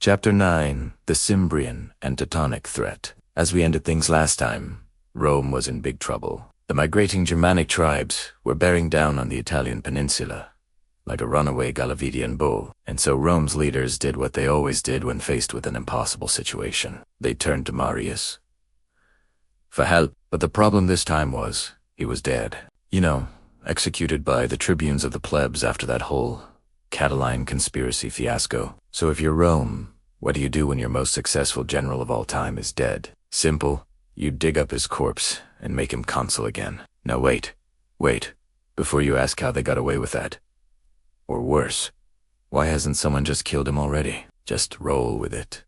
Chapter 9. The Cimbrian and Teutonic Threat. As we ended things last time, Rome was in big trouble. The migrating Germanic tribes were bearing down on the Italian peninsula, like a runaway Galavidian bull, and so Rome's leaders did what they always did when faced with an impossible situation. They turned to Marius for help, but the problem this time was, he was dead. Executed by the tribunes of the plebs after that whole Catiline conspiracy fiasco. So if you're Rome, what do you do when your most successful general of all time is dead? Simple. You dig up his corpse and make him consul again. Now wait, before you ask how they got away with that. Or worse, why hasn't someone just killed him already? Just roll with it.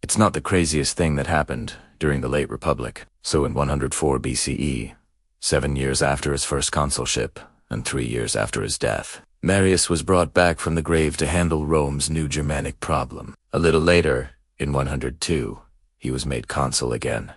It's not the craziest thing that happened during the late Republic. So in 104 BCE, 7 years after his first consulship, and 3 years after his death, Marius was brought back from the grave to handle Rome's new Germanic problem. A little later, in 102, he was made consul again.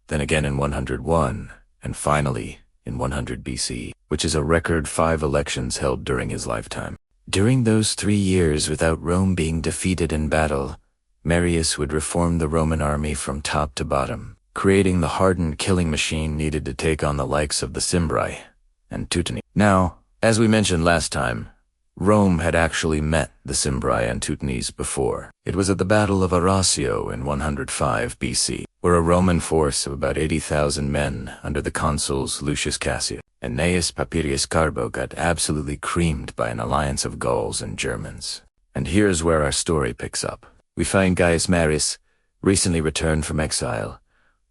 Then again in 101, and finally in 100 BC, which is a record 5 elections held during his lifetime. During those 3 years without Rome being defeated in battle, Marius would reform the Roman army from top to bottom, creating the hardened killing machine needed to take on the likes of the Cimbri and Teutones. Now, as we mentioned last time, Rome had actually met the Cimbri and Teutones before. It was at the Battle of Arrasio in 105 BC, where a Roman force of about 80,000 men under the consuls Lucius Caesar and Gnaeus Papirius Carbo got absolutely creamed by an alliance of Gauls and Germans. And here's where our story picks up. We find Gaius Marius, recently returned from exile,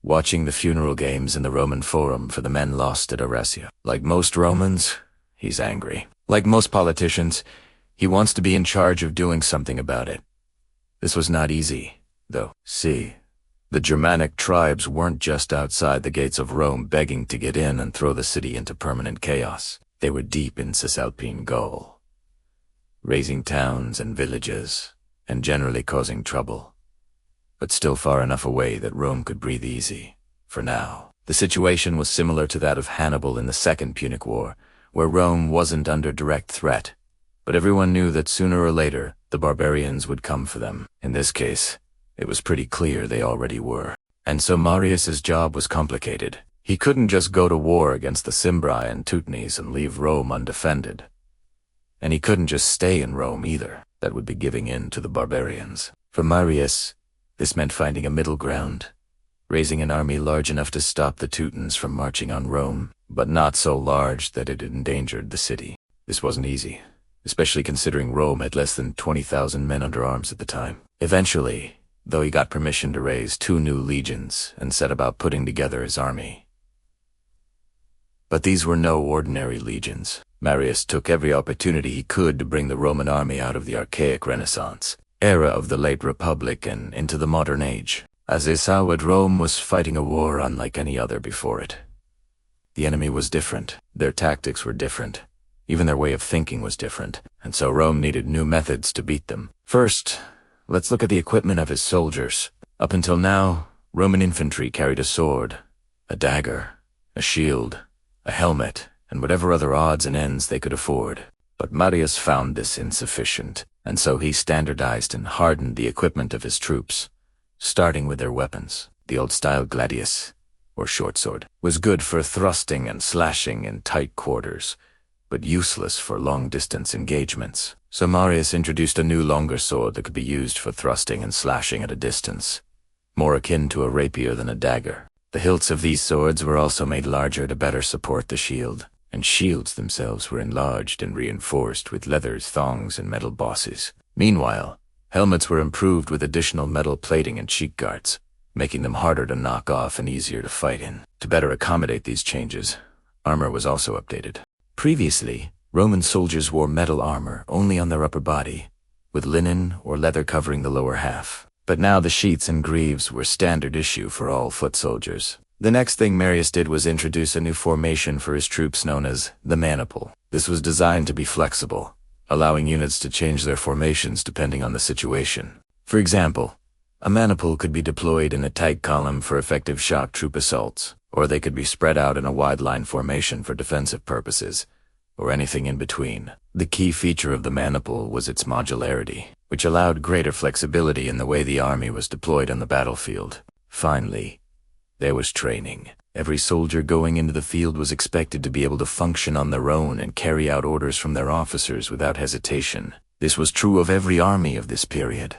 watching the funeral games in the Roman Forum for the men lost at Arrasio. Like most Romans, he's angry. Like most politicians, he wants to be in charge of doing something about it. This was not easy, though. See, the Germanic tribes weren't just outside the gates of Rome begging to get in and throw the city into permanent chaos. They were deep in Cisalpine Gaul, razing towns and villages, and generally causing trouble, but still far enough away that Rome could breathe easy, for now. The situation was similar to that of Hannibal in the Second Punic War, where Rome wasn't under direct threat, but everyone knew that sooner or later the barbarians would come for them. In this case, it was pretty clear they already were. And so Marius's job was complicated. He couldn't just go to war against the Cimbri and Teutones and leave Rome undefended. And he couldn't just stay in Rome either. That would be giving in to the barbarians. For Marius, this meant finding a middle ground, raising an army large enough to stop the Teutones from marching on Rome, but not so large that it endangered the city. This wasn't easy, especially considering Rome had less than 20,000 men under arms at the time. Eventually, though, he got permission to raise 2 new legions and set about putting together his army. But these were no ordinary legions. Marius took every opportunity he could to bring the Roman army out of the archaic Renaissance era of the late Republic and into the modern age. As they saw what Rome was fighting a war unlike any other before it. The enemy was different, their tactics were different, even their way of thinking was different, and so Rome needed new methods to beat them. First, let's look at the equipment of his soldiers. Up until now, Roman infantry carried a sword, a dagger, a shield, a helmet, and whatever other odds and ends they could afford. But Marius found this insufficient, and so he standardized and hardened the equipment of his troops, starting with their weapons. The old-style gladius, or short sword, was good for thrusting and slashing in tight quarters, but useless for long-distance engagements. So Marius introduced a new longer sword that could be used for thrusting and slashing at a distance, more akin to a rapier than a dagger. The hilts of these swords were also made larger to better support the shield, and shields themselves were enlarged and reinforced with leathers, thongs, and metal bosses. Meanwhile, helmets were improved with additional metal plating and cheek guards, making them harder to knock off and easier to fight in. To better accommodate these changes, armor was also updated. Previously, Roman soldiers wore metal armor only on their upper body, with linen or leather covering the lower half. But now the sheaths and greaves were standard issue for all foot soldiers. The next thing Marius did was introduce a new formation for his troops known as the maniple. This was designed to be flexible, allowing units to change their formations depending on the situation. For example, a maniple could be deployed in a tight column for effective shock troop assaults, or they could be spread out in a wide line formation for defensive purposes, or anything in between. The key feature of the maniple was its modularity, which allowed greater flexibility in the way the army was deployed on the battlefield. Finally, there was training. Every soldier going into the field was expected to be able to function on their own and carry out orders from their officers without hesitation. This was true of every army of this period.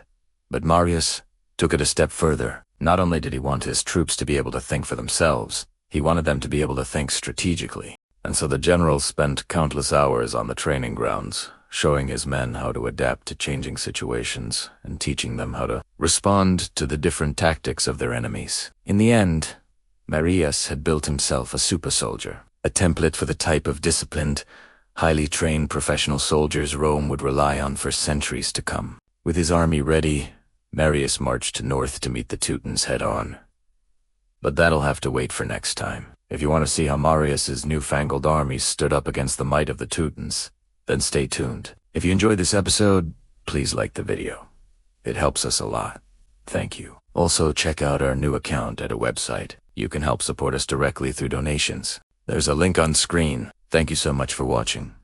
But Marius took it a step further. Not only did he want his troops to be able to think for themselves, he wanted them to be able to think strategically. And so the general spent countless hours on the training grounds, showing his men how to adapt to changing situations and teaching them how to respond to the different tactics of their enemies. In the end, Marius had built himself a super soldier, a template for the type of disciplined, highly trained professional soldiers Rome would rely on for centuries to come. With his army ready, Marius marched north to meet the Teutones head-on. But that'll have to wait for next time. If you want to see how Marius's newfangled army stood up against the might of the Teutones, then stay tuned. If you enjoyed this episode, please like the video. It helps us a lot. Thank you. Also, check out our new account at our website. You can help support us directly through donations. There's a link on screen. Thank you so much for watching.